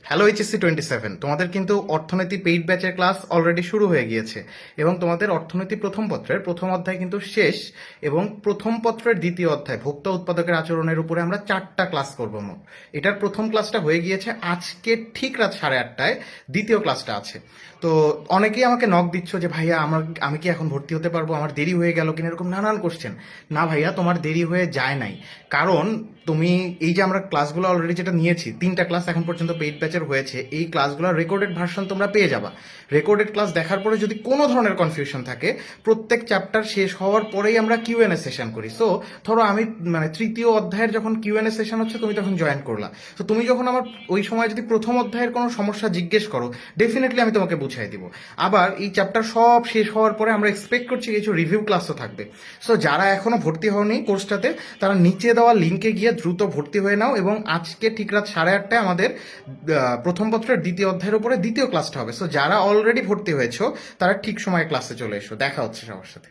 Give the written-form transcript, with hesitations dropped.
Hello HSC 27, তোমাদের কিন্তু অর্থনীতি পেইড ব্যাচের ক্লাস অলরেডি শুরু হয়ে গিয়েছে এবং তোমাদের অর্থনীতি প্রথম পত্রের প্রথম অধ্যায় কিন্তু শেষ এবং প্রথম পত্রের দ্বিতীয় অধ্যায় ভোক্তা উৎপাদকের আচরণের উপরে আমরা 4টা ক্লাস করবো মোট। এটার প্রথম ক্লাসটা হয়ে গিয়েছে আজকে ঠিক রাত 8:30টায়, দ্বিতীয় ক্লাসটা আছে। তো অনেকেই আমাকে নক দিচ্ছ যে ভাইয়া আমি কি এখন ভর্তি হতে পারবো, আমার দেরি হয়ে গেল কিনা, এরকম নানান কোশ্চেন। না ভাইয়া, তোমার দেরি হয়ে যায় নাই, কারণ তুমি এই যে আমরা ক্লাসগুলো অলরেডি যেটা নিয়েছি, 3টা ক্লাস এখন পর্যন্ত পেইড ব্যাচের হয়েছে, এই ক্লাসগুলোর রেকর্ডেড ভার্সন তোমরা পেয়ে যাবা। রেকর্ডেড ক্লাস দেখার পরে যদি কোনো ধরনের কনফিউশন থাকে, প্রত্যেক চ্যাপ্টার শেষ হওয়ার পরেই আমরা কিউএনএ সেশন করি। সো ধরো আমি তৃতীয় অধ্যায়ের যখন কিউএনএ সেশন হচ্ছে, তুমি তখন জয়েন করলা, তো তুমি যখন আমার ওই সময় যদি প্রথম অধ্যায়ের কোনো সমস্যা জিজ্ঞেস করো, ডেফিনেটলি আমি তোমাকে বুঝাই দিব। আবার এই চ্যাপ্টার সব শেষ হওয়ার পরে আমরা এক্সপেক্ট করছি কিছু রিভিউ ক্লাসও থাকবে। সো যারা এখনো ভর্তি হওনি কোর্সটাতে, তারা নিচে দেওয়া লিঙ্কে গিয়ে দ্রুত ভর্তি হয়ে নাও এবং আজকে ঠিক রাত 8:30টায় আমাদের প্রথম পত্রের দ্বিতীয় অধ্যায়ের উপরে দ্বিতীয় ক্লাসটা হবে। সো যারা অলরেডি ভর্তি হয়েছো, তারা ঠিক সময়ে ক্লাসে চলে এসো। দেখা হচ্ছে সবার সাথে।